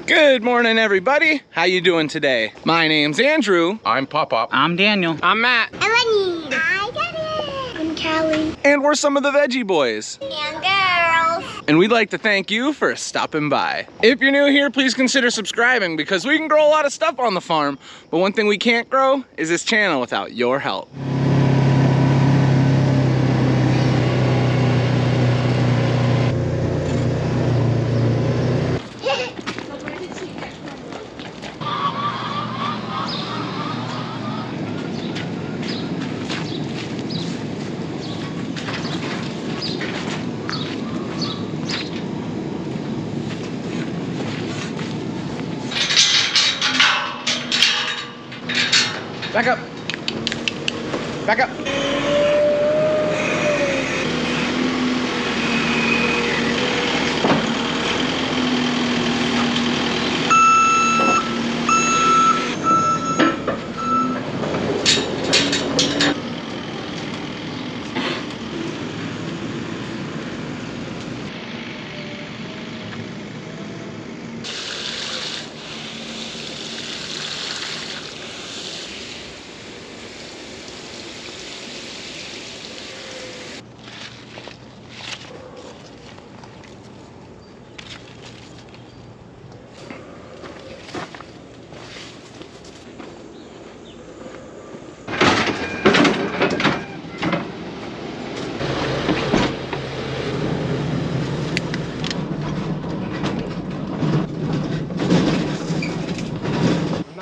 Good morning, everybody. How you doing today? My name's Andrew. I'm Pop-Pop. I'm Daniel. I'm Matt. I'm Lenny. I got it. I'm Callie. And we're some of the Veggie Boys. And girls. And we'd like to thank you for stopping by. If you're new here, please consider subscribing because we can grow a lot of stuff on the farm. But one thing we can't grow is this channel without your help. Back up. Back up.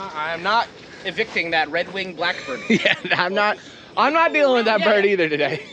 I'm not evicting that red-winged blackbird. Yeah, I'm not dealing with that bird either today.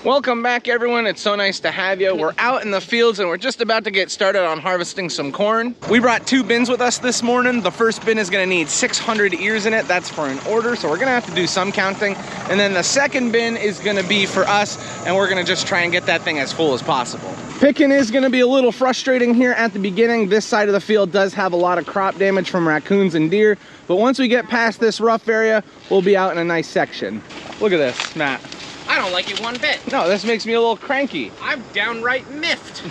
Welcome back, everyone. It's so nice to have you. We're out in the fields and we're just about to get started on harvesting some corn. We brought 2 bins with us this morning. The first bin is gonna need 600 ears in it. That's for an order, so we're gonna have to do some counting. And then the second bin is gonna be for us, and we're gonna just try and get that thing as full as possible. Picking is gonna be a little frustrating here at the beginning. This side of the field does have a lot of crop damage from raccoons and deer, but once we get past this rough area, we'll be out in a nice section. Look at this, Matt. I don't like it one bit. No, this makes me a little cranky. I'm downright miffed.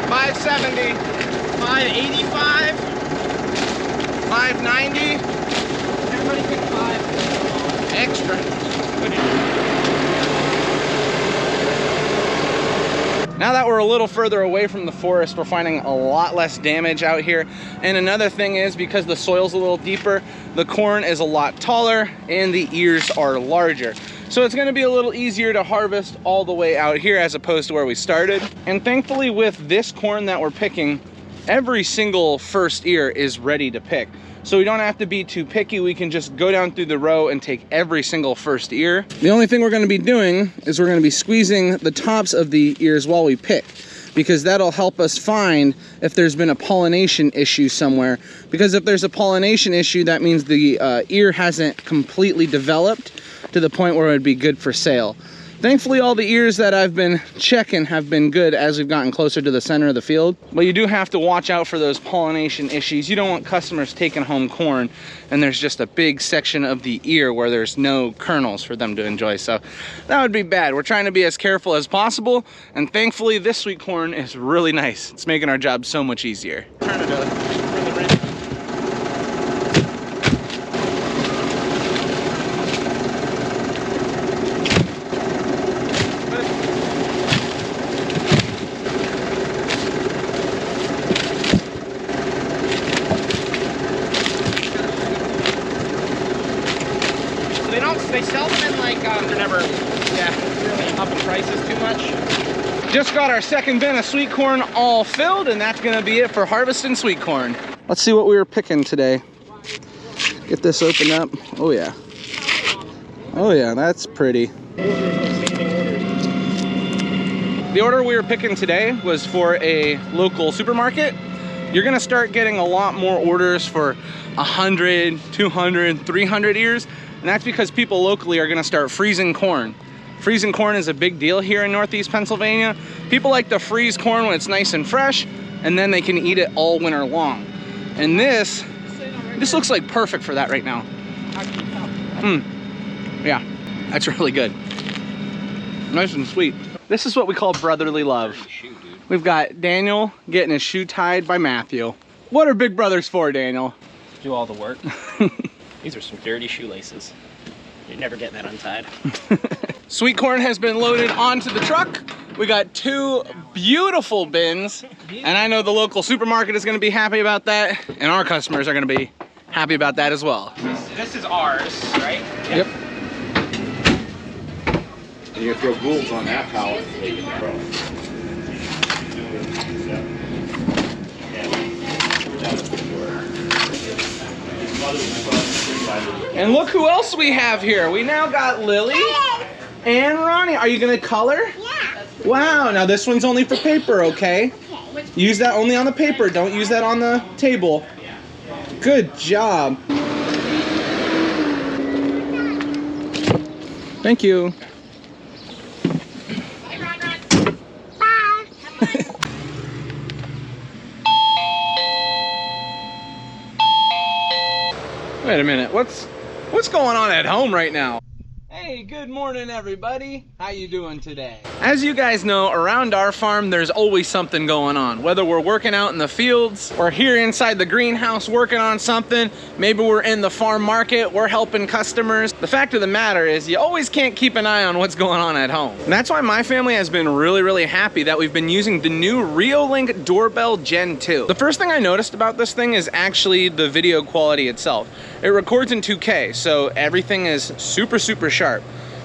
$570, $585, $590. Everybody pick 5. Extra. Now that we're a little further away from the forest, we're finding a lot less damage out here. And another thing is, because the soil's a little deeper, the corn is a lot taller and the ears are larger. So it's gonna be a little easier to harvest all the way out here as opposed to where we started. And thankfully with this corn that we're picking, every single first ear is ready to pick. So we don't have to be too picky. We can just go down through the row and take every single first ear. The only thing we're gonna be doing is we're gonna be squeezing the tops of the ears while we pick, because that'll help us find if there's been a pollination issue somewhere. Because if there's a pollination issue, that means the ear hasn't completely developed to the point where it would be good for sale. Thankfully, all the ears that I've been checking have been good as we've gotten closer to the center of the field. But you do have to watch out for those pollination issues. You don't want customers taking home corn and there's just a big section of the ear where there's no kernels for them to enjoy. So that would be bad. We're trying to be as careful as possible. And thankfully, this sweet corn is really nice. It's making our job so much easier. Turn it up. They sell them in like, they're never, really up in prices too much. Just got our second bin of sweet corn all filled, and that's gonna be it for harvesting sweet corn. Let's see what we were picking today. Get this opened up. Oh yeah. Oh yeah, that's pretty. The order we were picking today was for a local supermarket. You're gonna start getting a lot more orders for 100, 200, 300 ears, and that's because people locally are gonna start freezing corn. Freezing corn is a big deal here in Northeast Pennsylvania. People like to freeze corn when it's nice and fresh, and then they can eat it all winter long. And this looks like perfect for that right now. Yeah, that's really good. Nice and sweet. This is what we call brotherly love. We've got Daniel getting his shoe tied by Matthew. What are big brothers for, Daniel? Do all the work. These are some dirty shoelaces. You're never getting that untied. Sweet corn has been loaded onto the truck. We got 2 beautiful bins, and I know the local supermarket is gonna be happy about that, and our customers are gonna be happy about that as well. This is ours, right? Yep. And you throw Goulds on that pallet and leave it in the row. And look who else we have here. We now got Lily and Ronnie. Are you gonna color? Yeah. Wow, now this one's only for paper, okay? Use that only on the paper, don't use that on the table. Good job. Thank you. Bye. Wait a minute, what's going on at home right now? Hey, good morning everybody. How you doing today? As you guys know, around our farm there's always something going on. Whether we're working out in the fields or here inside the greenhouse working on something, maybe we're in the farm market, we're helping customers. The fact of the matter is you always can't keep an eye on what's going on at home. And that's why my family has been really happy that we've been using the new Reolink Doorbell Gen 2. The first thing I noticed about this thing is actually the video quality itself. It records in 2K, so everything is super sharp.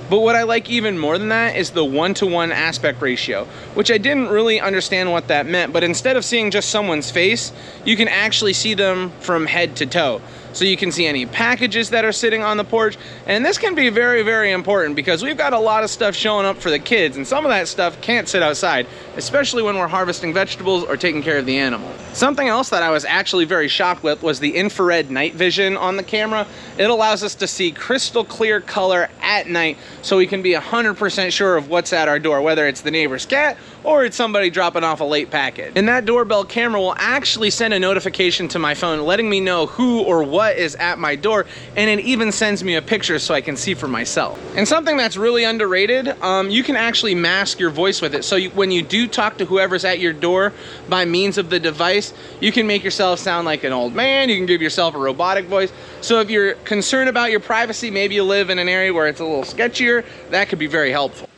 But what I like even more than that is the 1:1 aspect ratio, which I didn't really understand what that meant, but instead of seeing just someone's face, you can actually see them from head to toe. So you can see any packages that are sitting on the porch, and this can be very important because we've got a lot of stuff showing up for the kids, and some of that stuff can't sit outside, especially when we're harvesting vegetables or taking care of the animal. Something else that I was actually very shocked with was the infrared night vision on the camera. It allows us to see crystal clear color at night, so we can be 100% sure of what's at our door, whether it's the neighbor's cat or it's somebody dropping off a late package. And that doorbell camera will actually send a notification to my phone letting me know who or what is at my door, and it even sends me a picture so I can see for myself. And something that's really underrated, you can actually mask your voice with it. So when you do talk to whoever's at your door by means of the device, you can make yourself sound like an old man, you can give yourself a robotic voice. So if you're concerned about your privacy, maybe you live in an area where it's a little sketchier, that could be very helpful.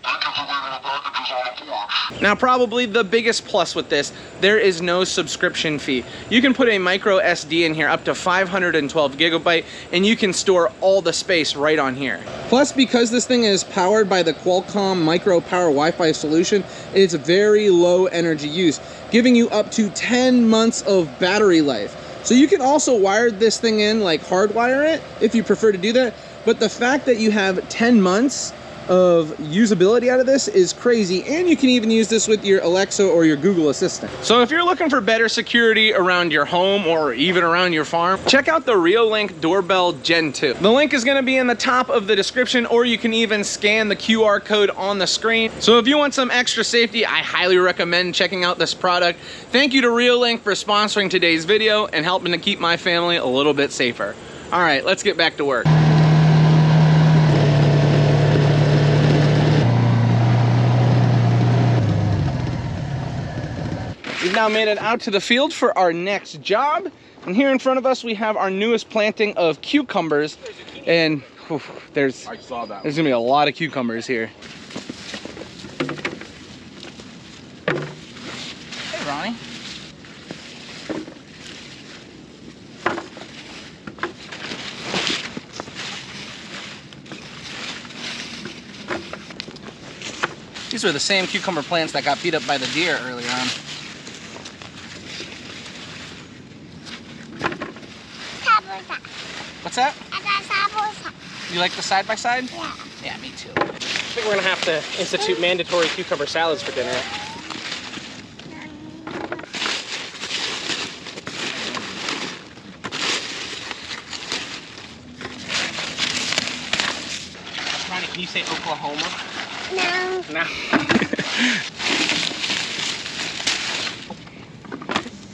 Now, probably the biggest plus with this, there is no subscription fee. You can put a micro SD in here up to 512 gigabyte, and you can store all the space right on here. Plus, because this thing is powered by the Qualcomm Micro Power Wi-Fi solution, it's very low energy use, giving you up to 10 months of battery life. So you can also wire this thing in, like hardwire it, if you prefer to do that. But the fact that you have 10 months of usability out of this is crazy, and you can even use this with your Alexa or your Google Assistant. So if you're looking for better security around your home or even around your farm, check out the Reolink Doorbell Gen 2. The link is going to be in the top of the description, or you can even scan the QR code on the screen. So if you want some extra safety, I highly recommend checking out this product. Thank you to Reolink for sponsoring today's video and helping to keep my family a little bit safer. All right, let's get back to work. We've now made it out to the field for our next job. And here in front of us, we have our newest planting of cucumbers. And there's gonna be a lot of cucumbers here. Hey, Ronnie. These were the same cucumber plants that got beat up by the deer earlier on. samosa. What's that? I got samosa. You like the side-by-side? Yeah. Yeah, me too. I think we're gonna have to institute mandatory cucumber salads for dinner. Ronnie, can you say Oklahoma? No. No.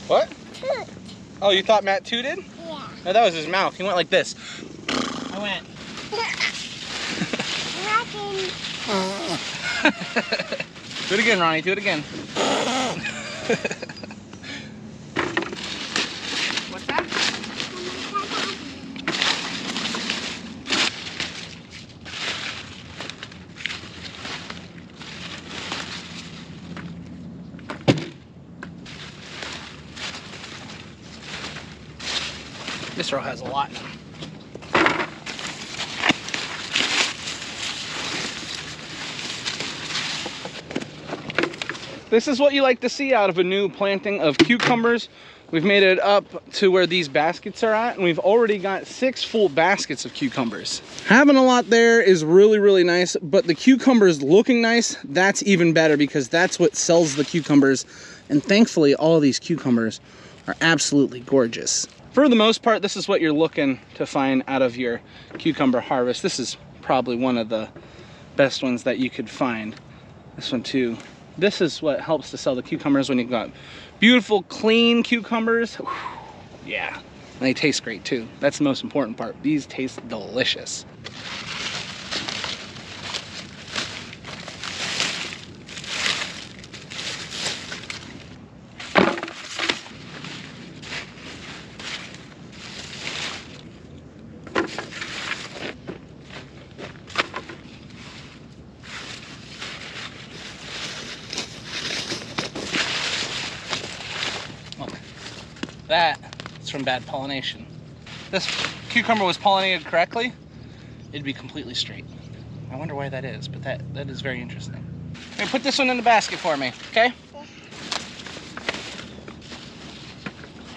What? Toot. Oh, you thought Matt tooted? Yeah. No, that was his mouth. He went like this. I went. Rocking. Do it again, Ronnie. Do it again. What's that? This row has a lot in it. This is what you like to see out of a new planting of cucumbers. We've made it up to where these baskets are at, and we've already got 6 full baskets of cucumbers. Having a lot there is really, really nice, but the cucumbers looking nice, that's even better because that's what sells the cucumbers. And thankfully, all of these cucumbers are absolutely gorgeous. For the most part, this is what you're looking to find out of your cucumber harvest. This is probably one of the best ones that you could find. This one too. This is what helps to sell the cucumbers when you've got beautiful, clean cucumbers. Whew. Yeah, and they taste great too. That's the most important part. These taste delicious. That is from bad pollination. This cucumber was pollinated correctly, it'd be completely straight. I wonder why that is, but that is very interesting. Hey, put this one in the basket for me, okay?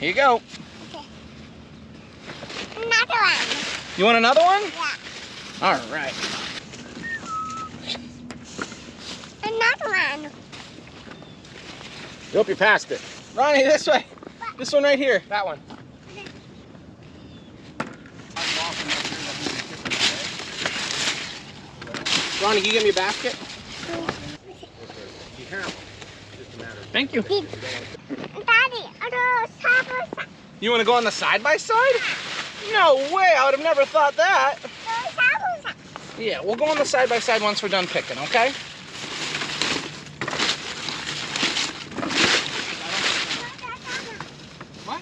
Here you go. Okay. Another one. You want another one? Yeah. All right. Another one. I hope you passed it. Ronnie, this way. This one right here. That one. Ronnie, can you give me a basket? Be careful. Just a matter of Thank you. Daddy, samosa. You want to go on the side-by-side? No way, I would have never thought that. Samosa. Yeah, we'll go on the side-by-side once we're done picking, okay? What?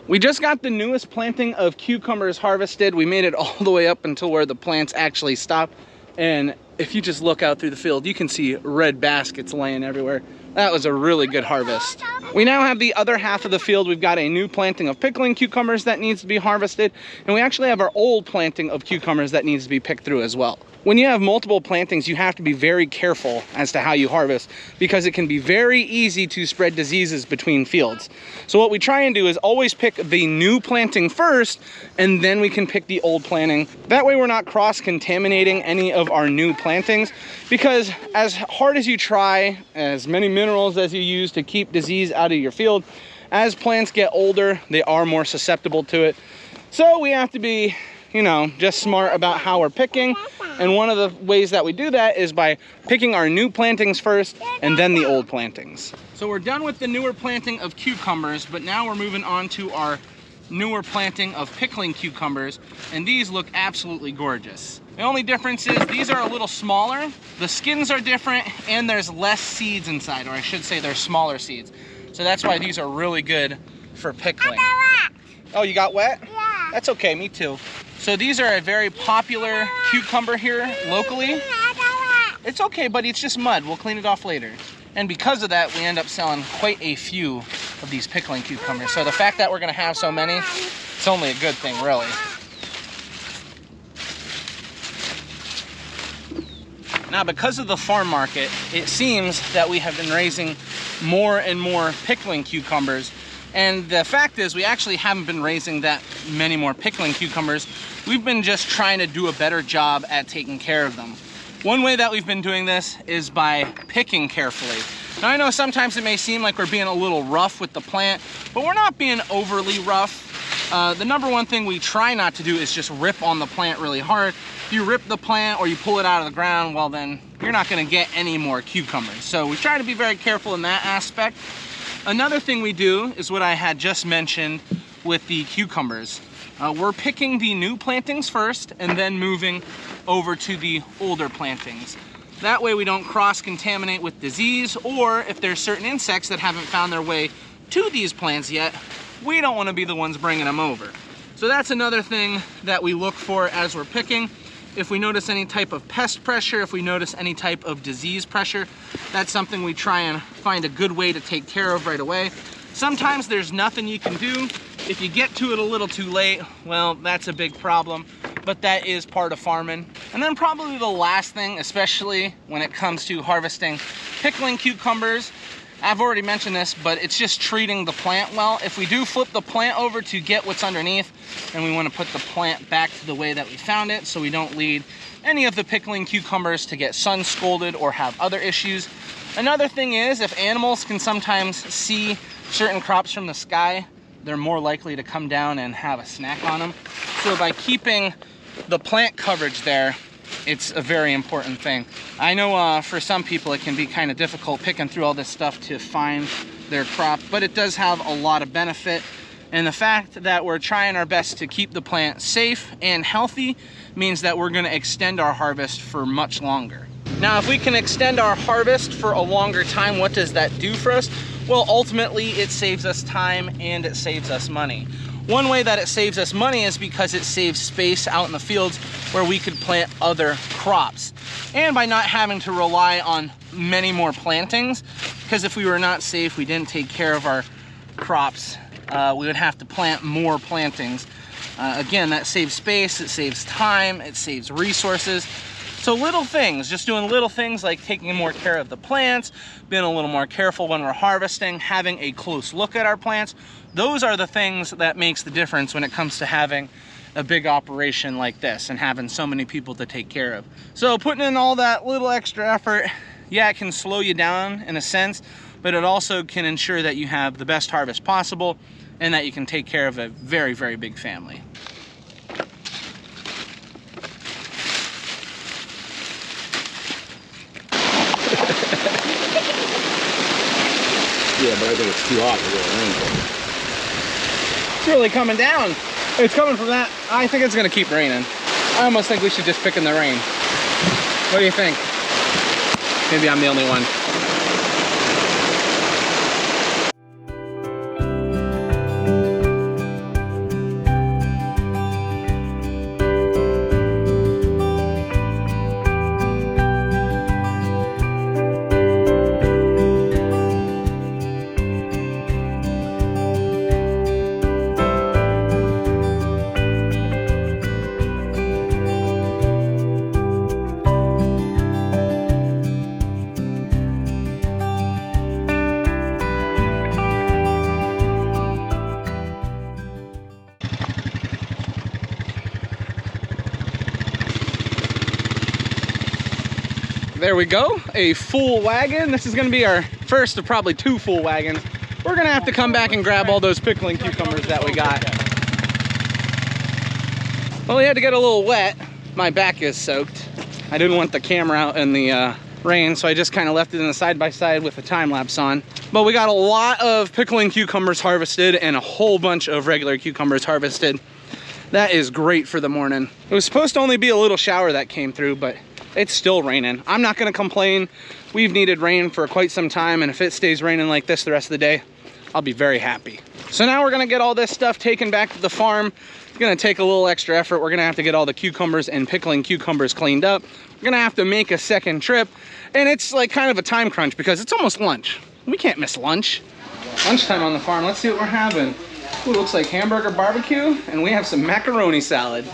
We just got the newest planting of cucumbers harvested. We made it all the way up until where the plants actually stop. And if you just look out through the field, you can see red baskets laying everywhere. That was a really good harvest. We now have the other half of the field. We've got a new planting of pickling cucumbers that needs to be harvested. And we actually have our old planting of cucumbers that needs to be picked through as well. When you have multiple plantings, you have to be very careful as to how you harvest because it can be very easy to spread diseases between fields. So what we try and do is always pick the new planting first, and then we can pick the old planting. That way we're not cross-contaminating any of our new plantings, because as hard as you try, as many minerals as you use to keep disease out of your field, as plants get older, they are more susceptible to it. So we have to be, you know, just smart about how we're picking. And one of the ways that we do that is by picking our new plantings first and then the old plantings. So we're done with the newer planting of cucumbers, but now we're moving on to our newer planting of pickling cucumbers, and these look absolutely gorgeous. The only difference is these are a little smaller, the skins are different, and there's less seeds inside, or I should say there's smaller seeds. So that's why these are really good for pickling. Oh, you got wet? Yeah. That's okay, me too. So these are a very popular cucumber here locally. It's okay, buddy, it's just mud. We'll clean it off later. And because of that, we end up selling quite a few of these pickling cucumbers. So the fact that we're gonna have so many, it's only a good thing, really. Now, because of the farm market, it seems that we have been raising more and more pickling cucumbers. And the fact is, we actually haven't been raising that many more pickling cucumbers. We've been just trying to do a better job at taking care of them. One way that we've been doing this is by picking carefully. Now, I know sometimes it may seem like we're being a little rough with the plant, but we're not being overly rough. The number one thing we try not to do is just rip on the plant really hard. If you rip the plant or you pull it out of the ground, well then you're not gonna get any more cucumbers. So we try to be very careful in that aspect. Another thing we do is what I had just mentioned with the cucumbers. We're picking the new plantings first and then moving over to the older plantings. That way we don't cross-contaminate with disease, or if there's certain insects that haven't found their way to these plants yet, we don't want to be the ones bringing them over. So that's another thing that we look for as we're picking. If we notice any type of pest pressure, if we notice any type of disease pressure, that's something we try and find a good way to take care of right away. Sometimes there's nothing you can do. If you get to it a little too late, well, that's a big problem, but that is part of farming. And then probably the last thing, especially when it comes to harvesting pickling cucumbers, I've already mentioned this, but it's just treating the plant well. If we do flip the plant over to get what's underneath, then we want to put the plant back to the way that we found it, so we don't lead any of the pickling cucumbers to get sun scalded or have other issues. Another thing is, if animals can sometimes see certain crops from the sky, they're more likely to come down and have a snack on them. So by keeping the plant coverage there, it's a very important thing. I know for some people it can be kind of difficult picking through all this stuff to find their crop, but it does have a lot of benefit. And the fact that we're trying our best to keep the plant safe and healthy means that we're going to extend our harvest for much longer. Now, if we can extend our harvest for a longer time, what does that do for us? Well, ultimately it saves us time and it saves us money. One way that it saves us money is because it saves space out in the fields where we could plant other crops. And by not having to rely on many more plantings, because if we were not safe, we didn't take care of our crops, we would have to plant more plantings. Again, that saves space, it saves time, it saves resources. So little things, just doing little things like taking more care of the plants, being a little more careful when we're harvesting, having a close look at our plants, those are the things that makes the difference when it comes to having a big operation like this and having so many people to take care of. So putting in all that little extra effort, yeah, it can slow you down in a sense, but it also can ensure that you have the best harvest possible and that you can take care of a very, very big family. Yeah, but I think it's too hot to go rain. It's really coming down. It's coming from that. I think it's gonna keep raining. I almost think we should just pick in the rain. What do you think? Maybe I'm the only one. There we go, a full wagon. This is gonna be our first of probably 2 full wagons. We're gonna have to come back and grab all those pickling cucumbers that we got. Well, we had to get a little wet. My back is soaked. I didn't want the camera out in the rain, so I just kind of left it in the side-by-side with the time-lapse on. But we got a lot of pickling cucumbers harvested and a whole bunch of regular cucumbers harvested. That is great for the morning. It was supposed to only be a little shower that came through, but it's still raining. I'm not gonna complain. We've needed rain for quite some time, and if it stays raining like this the rest of the day, I'll be very happy. So now we're gonna get all this stuff taken back to the farm. It's gonna take a little extra effort. We're gonna have to get all the cucumbers and pickling cucumbers cleaned up. We're gonna have to make a second trip, and it's like kind of a time crunch because it's almost lunch. We can't miss lunch. Lunchtime on the farm. Let's see what we're having. Ooh, looks like hamburger barbecue, and we have some macaroni salad.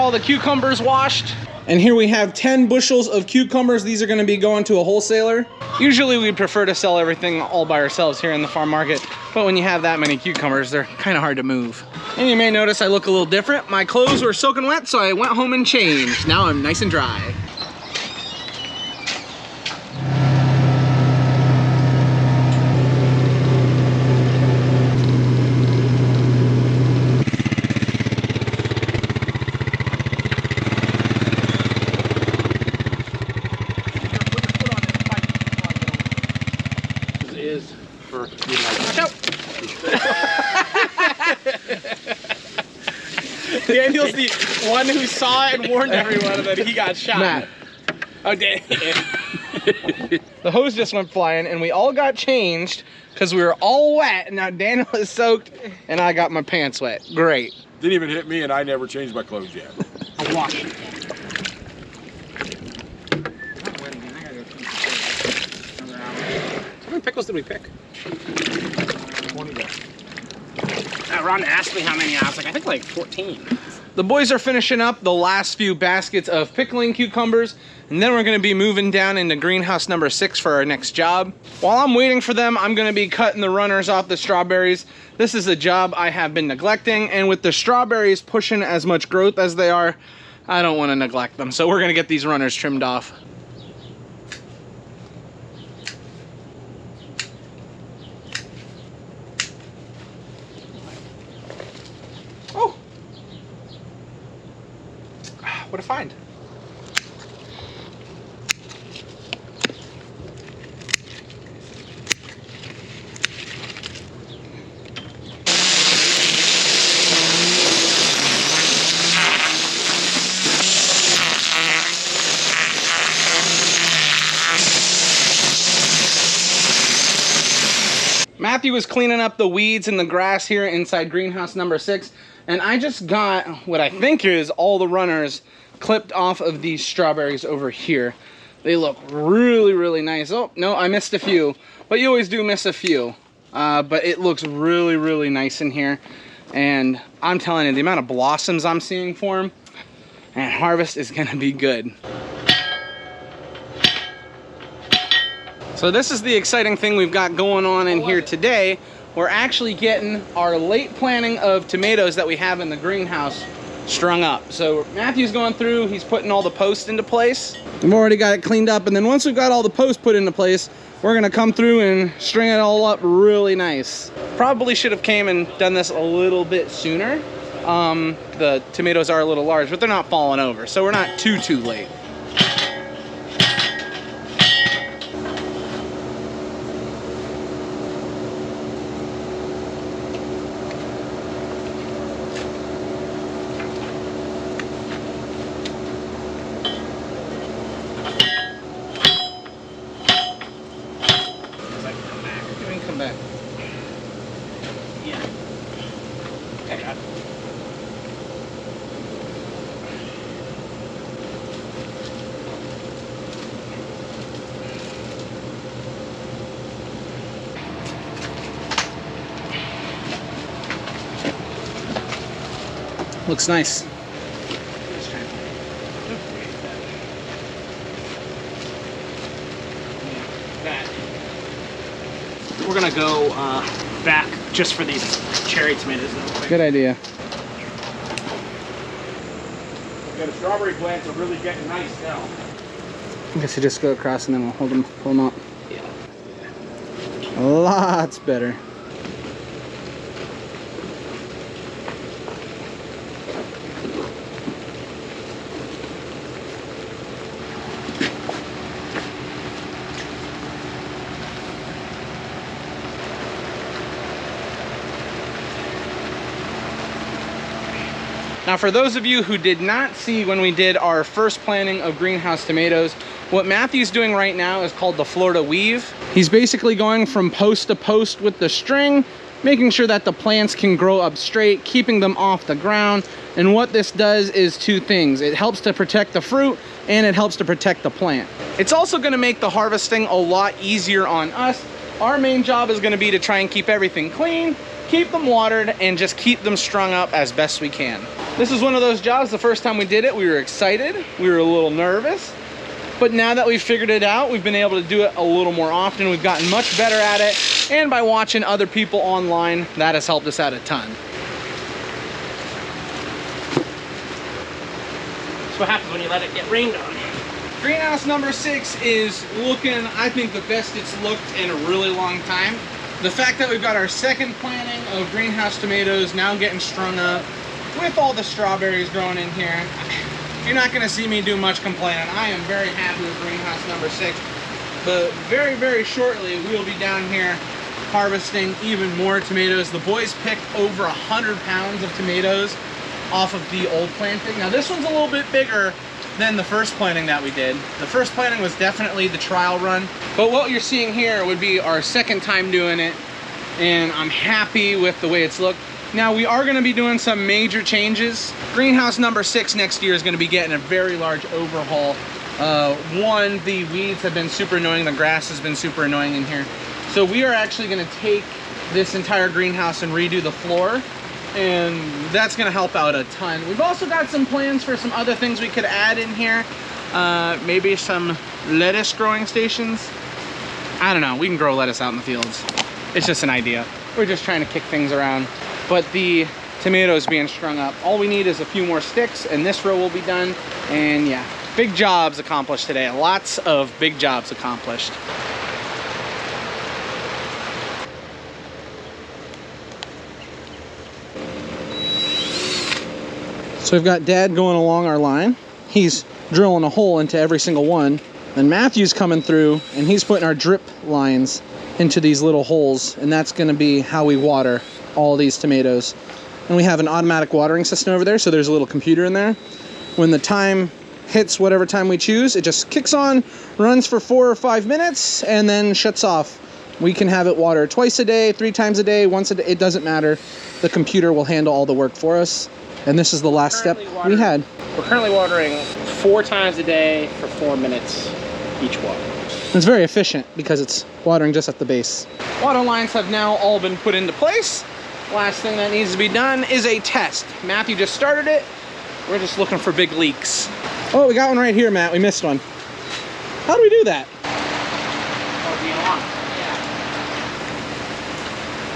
all the cucumbers washed. And here we have 10 bushels of cucumbers. These are gonna be going to a wholesaler. Usually we prefer to sell everything all by ourselves here in the farm market, but when you have that many cucumbers, they're kind of hard to move. And you may notice I look a little different. My clothes were soaking wet, so I went home and changed. Now I'm nice and dry. Is for Daniel's the one who saw it and warned everyone that he got shot. Matt. Oh, damn. The hose just went flying and we all got changed because we were all wet, and now Daniel is soaked and I got my pants wet. Great. Didn't even hit me, and I never changed my clothes yet. I'll wash it. How many pickles did we pick? 20 guys. Ron asked me how many. I was like, I think like 14. The boys are finishing up the last few baskets of pickling cucumbers, and then we're gonna be moving down into greenhouse number 6 for our next job. While I'm waiting for them, I'm gonna be cutting the runners off the strawberries. This is a job I have been neglecting, and with the strawberries pushing as much growth as they are, I don't wanna neglect them. So we're gonna get these runners trimmed off. Oh! What a find. Matthew was cleaning up the weeds and the grass here inside greenhouse number 6, and I just got what I think is all the runners clipped off of these strawberries over here. They look really, really nice. Oh, no, I missed a few, but you always do miss a few. But it looks really, really nice in here, and I'm telling you, the amount of blossoms I'm seeing for them, and harvest is gonna be good. So this is the exciting thing we've got going on in here today. We're actually getting our late planting of tomatoes that we have in the greenhouse strung up. So Matthew's going through, he's putting all the posts into place. We've already got it cleaned up, and then once we've got all the posts put into place, we're gonna come through and string it all up really nice. Probably should have came and done this a little bit sooner. The tomatoes are a little large, but they're not falling over, so we're not too late. Come back. Yeah. Okay, got it. Looks nice. We're gonna go back just for these cherry tomatoes real quick. Good idea. Yeah, the strawberry plants are really getting nice now. I guess you just go across and then we'll pull them up. Yeah. Lots better. Now, for those of you who did not see when we did our first planting of greenhouse tomatoes, what Matthew's doing right now is called the Florida weave. He's basically going from post to post with the string, making sure that the plants can grow up straight, keeping them off the ground. And what this does is two things. It helps to protect the fruit, and it helps to protect the plant. It's also gonna make the harvesting a lot easier on us. Our main job is gonna be to try and keep everything clean, keep them watered, and just keep them strung up as best we can. This is one of those jobs, the first time we did it, we were excited, we were a little nervous, but now that we've figured it out, we've been able to do it a little more often. We've gotten much better at it, and by watching other people online, that has helped us out a ton. That's what happens when you let it get rained on. Greenhouse number 6 is looking, I think, the best it's looked in a really long time. The fact that we've got our second planting of greenhouse tomatoes now getting strung up with all the strawberries growing in here, you're not going to see me do much complaining. I am very happy with greenhouse number 6, but very, very shortly we'll be down here harvesting even more tomatoes. The boys picked over 100 pounds of tomatoes off of the old planting. Now this one's a little bit bigger than the first planting that we did. The first planting was definitely the trial run, but what you're seeing here would be our second time doing it, and I'm happy with the way it's looked. Now we are going to be doing some major changes. Greenhouse number 6 next year is going to be getting a very large overhaul. One, the weeds have been super annoying, the grass has been super annoying in here. So we are actually going to take this entire greenhouse and redo the floor, and that's going to help out a ton. We've also got some plans for some other things we could add in here. Maybe some lettuce growing stations. I don't know, we can grow lettuce out in the fields. It's just an idea. We're just trying to kick things around. But the tomatoes being strung up, all we need is a few more sticks and this row will be done. And yeah, big jobs accomplished today. Lots of big jobs accomplished. So we've got Dad going along our line. He's drilling a hole into every single one. And Matthew's coming through and he's putting our drip lines into these little holes, and that's gonna be how we water all these tomatoes. And we have an automatic watering system over there, so there's a little computer in there. When the time hits whatever time we choose, it just kicks on, runs for 4 or 5 minutes, and then shuts off. We can have it water twice a day, 3 times a day, once a day, it doesn't matter. The computer will handle all the work for us. And this is the last step we had. We're currently watering 4 times a day for 4 minutes each water. It's very efficient because it's watering just at the base. Water lines have now all been put into place. Last thing that needs to be done is a test. Matthew just started it. We're just looking for big leaks. Oh, we got one right here, Matt. We missed one. How do we do that?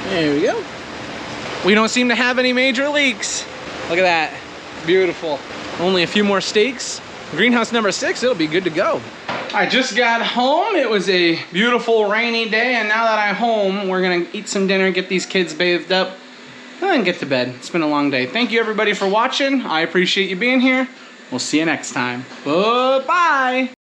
There we go. We don't seem to have any major leaks. Look at that. Beautiful. Only a few more stakes. Greenhouse number 6, it'll be good to go. I just got home. It was a beautiful rainy day, and now that I'm home, we're gonna eat some dinner, get these kids bathed up, and then get to bed. It's been a long day. Thank you everybody for watching. I appreciate you being here. We'll see you next time. Bye-bye.